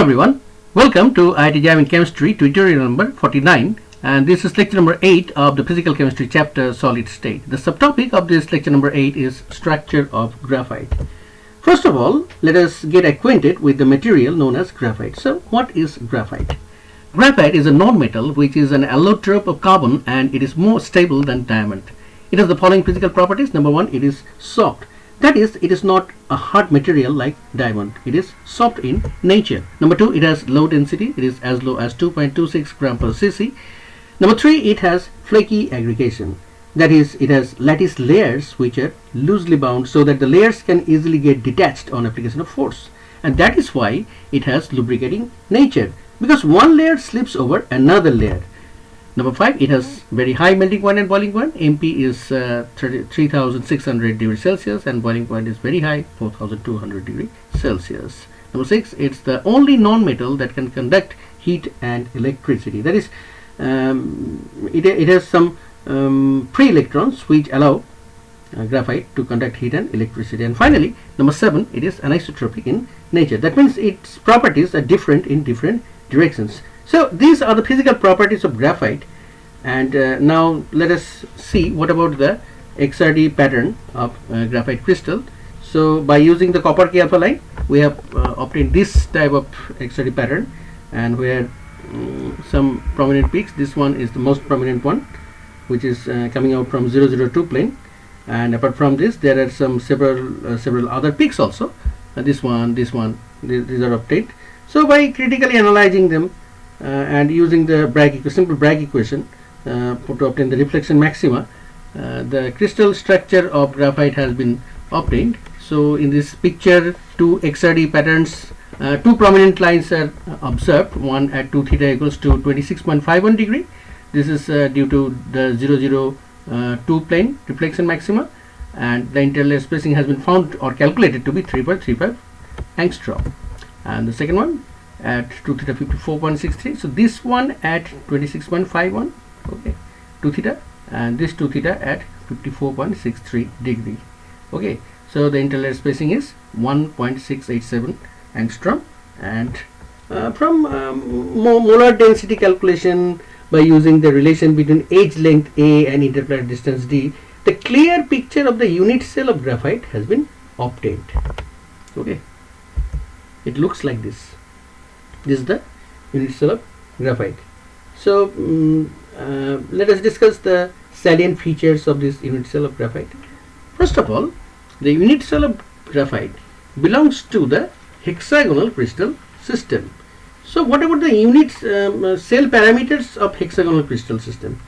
everyone, welcome to IIT-JAM in Chemistry tutorial number 49, and this is lecture number 8 of the physical chemistry chapter solid state. The subtopic of this lecture number 8 is structure of graphite. First of all, let us get acquainted with the material known as graphite. So what is graphite? Graphite is a non-metal which is an allotrope of carbon, and it is more stable than diamond. It has the following physical properties. Number one, it is soft. That is, it is not a hard material like diamond. It is soft in nature. Number two, it has low density. It is as low as 2.26 gram per cc. Number three, it has flaky aggregation. That is, it has lattice layers which are loosely bound so that the layers can easily get detached on application of force. And that is why it has lubricating nature, because one layer slips over another layer. Number 5, it has very high melting point and boiling point. MP is 3600 degrees Celsius and boiling point is very high, 4200 degrees Celsius. Number 6, it's the only non-metal that can conduct heat and electricity. That is, it has some free electrons which allow graphite to conduct heat and electricity. And finally, number 7, it is anisotropic in nature. That means its properties are different in different directions. So these are the physical properties of graphite, and now let us see what about the XRD pattern of graphite crystal. So by using the copper K alpha line, we have obtained this type of XRD pattern, and where some prominent peaks. This one is the most prominent one, which is coming out from 002 plane, and apart from this there are some several other peaks also. This one, these are obtained. So by critically analyzing them and using the simple Bragg equation to obtain the reflection maxima, the crystal structure of graphite has been obtained. So in this picture, two XRD patterns, two prominent lines are observed, one at 2 theta equals to 26.51 degree. This is due to the 002 plane reflection maxima, and the interlayer spacing has been found or calculated to be 3.35 angstrom. And the second one at 2 theta 54.63. So this one at 26.51, okay, 2 theta, and this 2 theta at 54.63 degree. Okay, so the interlayer spacing is 1.687 angstrom. And from molar density calculation, by using the relation between edge length A and interplanar distance D, the clear picture of the unit cell of graphite has been obtained. Okay, it looks like this. This is the unit cell of graphite. So let us discuss the salient features of this unit cell of graphite. First of all, the unit cell of graphite belongs to the hexagonal crystal system. So what about the unit cell parameters of hexagonal crystal system?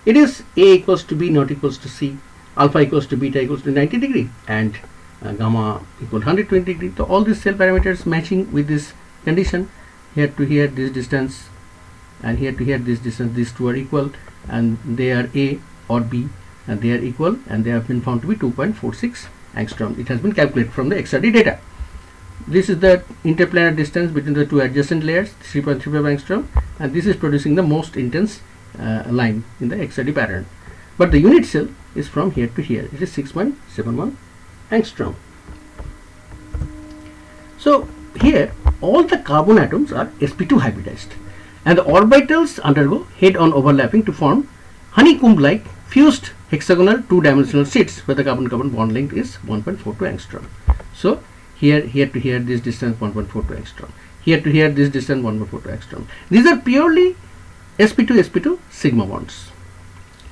It is A equals to B not equals to C, alpha equals to beta equals to 90 degree, and gamma equal 120 degree. So all these cell parameters matching with this condition. Here to here this distance, and here to here this distance, these two are equal, and they are A or B, and they are equal, and they have been found to be 2.46 angstrom. It has been calculated from the XRD data. This is the interplanar distance between the two adjacent layers, 3.35 angstrom, and this is producing the most intense line in the XRD pattern. But the unit cell is from here to here. It is 6.71 angstrom. So here all the carbon atoms are sp2 hybridized, and the orbitals undergo head-on overlapping to form honeycomb-like fused hexagonal two-dimensional sheets where the carbon-carbon bond length is 1.42 angstrom. So here to here this distance 1.42 angstrom. Here to here this distance 1.42 angstrom. These are purely sp2 sigma bonds,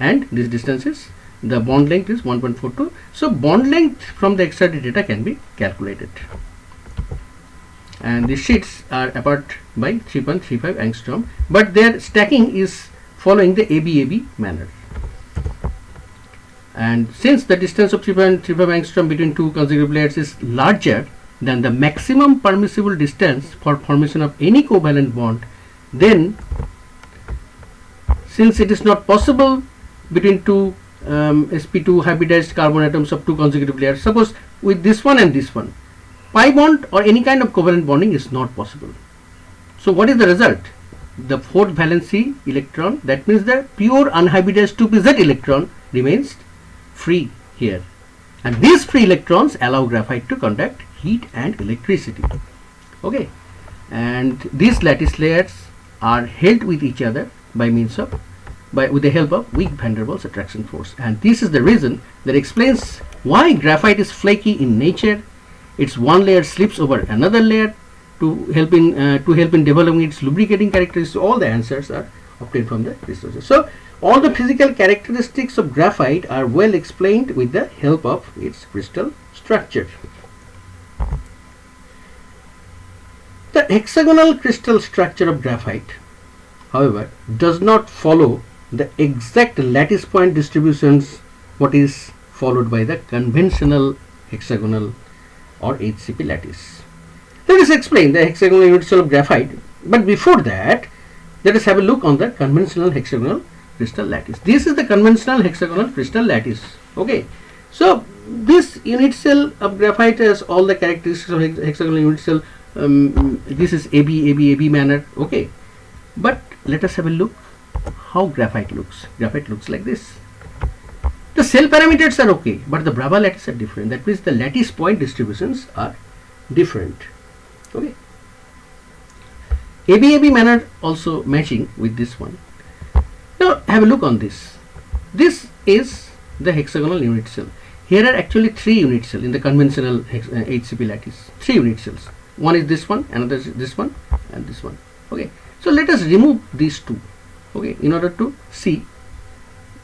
and this distance is, the bond length is 1.42. So bond length from the XRD data can be calculated, and the sheets are apart by 3.35 angstrom, but their stacking is following the AB manner. And since the distance of 3.35 angstrom between two consecutive layers is larger than the maximum permissible distance for formation of any covalent bond, then since it is not possible between two sp2 hybridized carbon atoms of two consecutive layers, suppose with this one and this one, pi bond or any kind of covalent bonding is not possible. So what is the result? The fourth valency electron, that means the pure unhybridized 2pz electron, remains free here, and these free electrons allow graphite to conduct heat and electricity. Okay, and these lattice layers are held with each other by means of with the help of weak van der Waals attraction force, and this is the reason that explains why graphite is flaky in nature. Its one layer slips over another layer to help in developing its lubricating characteristics. All the answers are obtained from the researchers. So all the physical characteristics of graphite are well explained with the help of its crystal structure. The hexagonal crystal structure of graphite, however, does not follow the exact lattice point distributions what is followed by the conventional hexagonal or HCP lattice. Let us explain the hexagonal unit cell of graphite, but before that let us have a look on the conventional hexagonal crystal lattice. This is the conventional hexagonal crystal lattice. Okay, so this unit cell of graphite has all the characteristics of hexagonal unit cell. This is AB manner. Okay, but let us have a look how graphite looks. Graphite looks like this. The cell parameters are okay, but the Bravais lattice are different. That means the lattice point distributions are different. Okay, AB manner also matching with this one. Now have a look on this. This is the hexagonal unit cell. Here are actually 3 unit cells in the conventional HCP lattice. 3 unit cells. One is this one, another is this one, and this one. Okay, so let us remove these 2. Okay, in order to see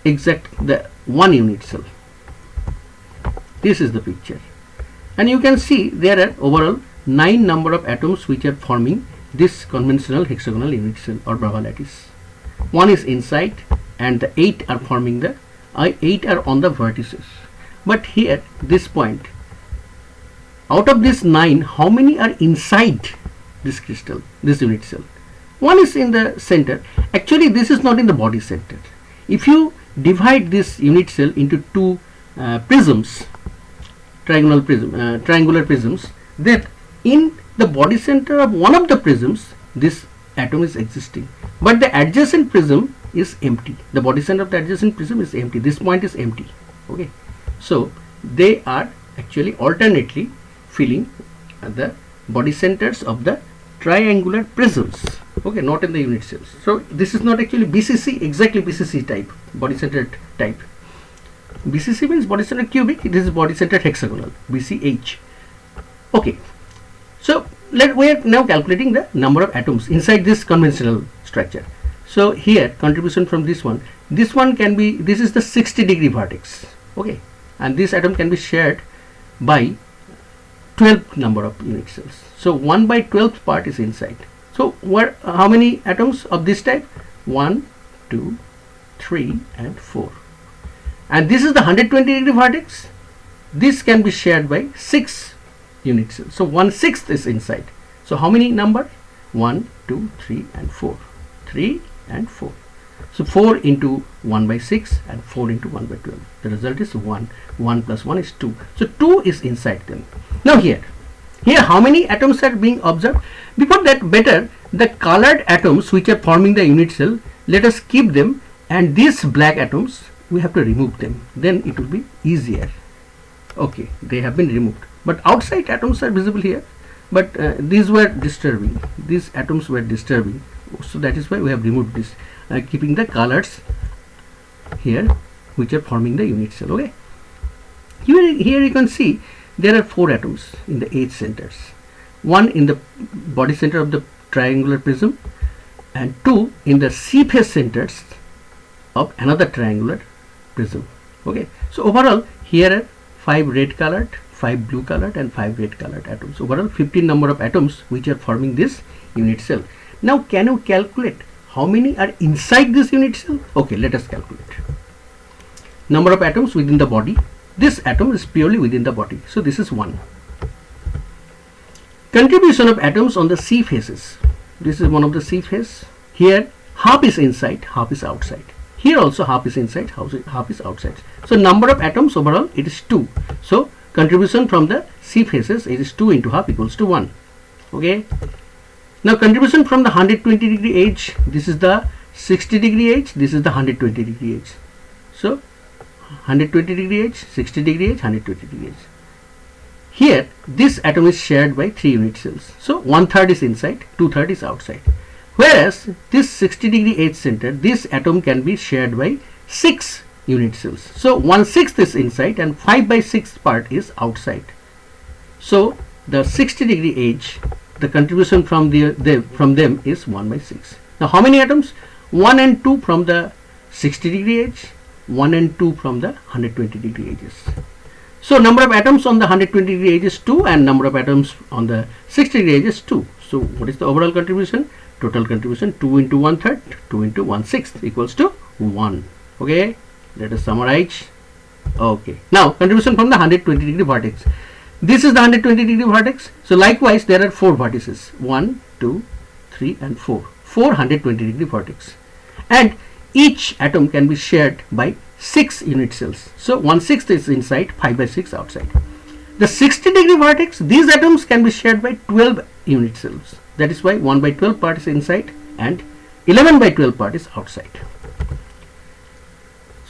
exact the one unit cell. This is the picture, and you can see there are overall 9 number of atoms which are forming this conventional hexagonal unit cell or Bravais lattice. 1 is inside, and the 8 are forming the 8 are on the vertices. But here this point, out of this 9, how many are inside this crystal, this unit cell? 1 is in the center. Actually this is not in the body center. If you divide this unit cell into 2 prisms, triangular prisms, then in the body center of one of the prisms this atom is existing, but the adjacent prism is empty. The body center of the adjacent prism is empty. This point is empty. Okay, so they are actually alternately filling the body centers of the triangular prisms. Okay, not in the unit cells. So this is not actually BCC, exactly BCC type, body centered type. BCC means body centered cubic. This is body centered hexagonal, BCH. Okay, so we are now calculating the number of atoms inside this conventional structure. So here contribution from this one can be, this is the 60-degree vertex. Okay, and this atom can be shared by 12 number of unit cells. So 1 by 12th part is inside. So how many atoms of this type? 1, 2, 3 and 4. And this is the 120-degree vertex. This can be shared by 6 unit cells. So 1/6 is inside. So how many number? 1, 2, 3 and 4. 3 and 4. So 4 into 1 by 6 and 4 into 1 by 12. The result is 1. 1 plus 1 is 2. So 2 is inside them. Now here how many atoms are being observed? Before that, better the colored atoms which are forming the unit cell, let us keep them, and these black atoms we have to remove them. Then it will be easier. Okay, they have been removed, but outside atoms are visible here, but these were disturbing. These atoms were disturbing, so that is why we have removed this, keeping the colors here which are forming the unit cell. Okay, here you can see there are 4 atoms in the H centers, 1 in the body center of the triangular prism and 2 in the C phase centers of another triangular prism. Okay, so overall here are 5 red colored, 5 blue colored and 5 red colored atoms. Overall 15 number of atoms which are forming this unit cell. Now can you calculate how many are inside this unit cell? Okay, let us calculate. Number of atoms within the body. This atom is purely within the body, so this is 1. Contribution of atoms on the C phases. This is one of the C phase. Here half is inside, half is outside. Here also half is inside, half is outside. So number of atoms overall it is 2. So contribution from the C phases, it is 2 into half equals to 1. Okay. Now contribution from the 120-degree edge. This is the 60-degree edge. This is the 120-degree edge. So 120-degree edge, 60-degree edge, 120-degree edge. here this atom is shared by 3 unit cells. So 1/3 is inside, 2/3 is outside. Whereas this 60° edge center, this atom can be shared by 6 unit cells. So 1/6 is inside and 5/6 part is outside. So the 60° edge, the contribution from them is 1/6. Now how many atoms? 1 and 2 from the 60° edge, 1 and 2 from the 120° edges. So number of atoms on the 120° edge is 2 and number of atoms on the 60° edge is 2. So what is the overall contribution? Total contribution 2 into 1/3, 2 into 1/6 equals to 1. Okay, let us summarize. Okay, now contribution from the 120° vertex. This is the 120° vertex. So likewise there are 4 vertices, 1, 2, 3 and 4. 4 120° vertex. And each atom can be shared by 6 unit cells. So 1/6 is inside, 5/6 outside. The 60° vertex, these atoms can be shared by 12 unit cells. That is why 1/12 part is inside and 11/12 part is outside.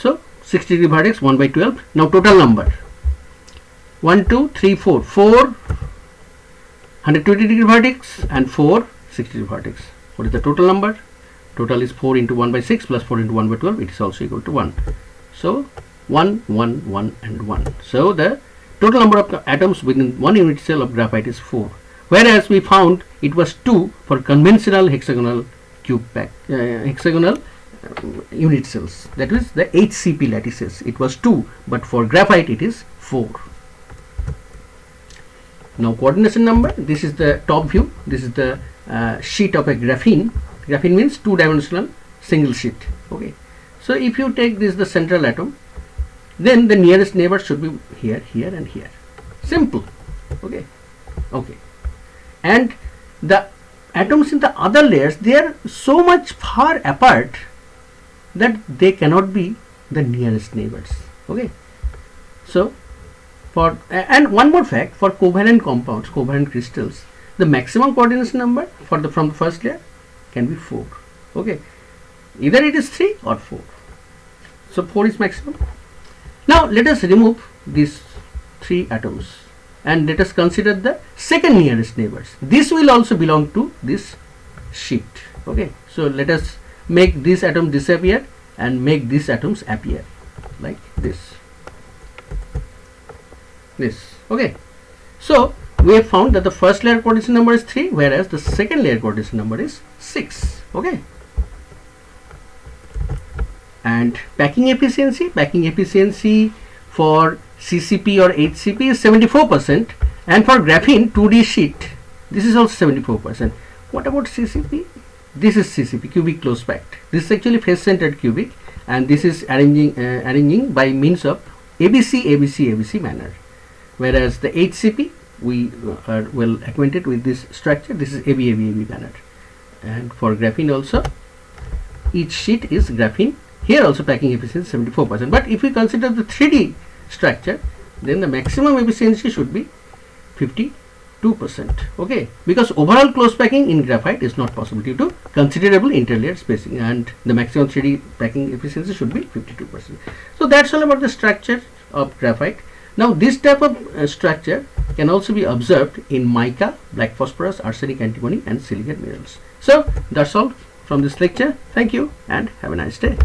So 60° vertex, 1/12. Now total number 1, 2, 3, 4. 4 120° vertex and 4 60° vertex. What is the total number? Total is 4 into 1/6 plus 4 into 1/12. It is also equal to 1. So 1, 1, 1 and 1. So the total number of atoms within 1 unit cell of graphite is 4. Whereas we found it was 2 for conventional hexagonal hexagonal unit cells. That is the HCP lattices. It was 2, but for graphite it is 4. Now coordination number. This is the top view. This is the sheet of a graphene. Graphene means 2-dimensional single sheet. Okay. So if you take this the central atom, then the nearest neighbor should be here, here and here. Simple. Okay. Okay. And the atoms in the other layers, they are so much far apart that they cannot be the nearest neighbors. Okay. So for and one more fact, for covalent compounds, covalent crystals, the maximum coordination number for the from the first layer can be 4. Okay. Either it is 3 or 4. So 4 is maximum. Now let us remove these 3 atoms and let us consider the second nearest neighbors. This will also belong to this sheet. Okay. So let us make this atom disappear and make these atoms appear like this. This. Okay. So we have found that the first layer coordination number is 3, whereas the second layer coordination number is 6. Okay. And packing efficiency for CCP or HCP is 74%, and for graphene 2D sheet this is also 74%. What about CCP? This is CCP, cubic close packed. This is actually face centered cubic, and this is arranging by means of ABC manner, whereas the HCP, we are well acquainted with this structure. This is AB manner. And for graphene also, each sheet is graphene. Here also packing efficiency 74%. But if we consider the 3D structure, then the maximum efficiency should be 52%. Okay, because overall close packing in graphite is not possible due to considerable interlayer spacing, and the maximum 3D packing efficiency should be 52%. So that's all about the structure of graphite. Now this type of structure can also be observed in mica, black phosphorus, arsenic antimony and silicate minerals. So that's all from this lecture. Thank you and have a nice day.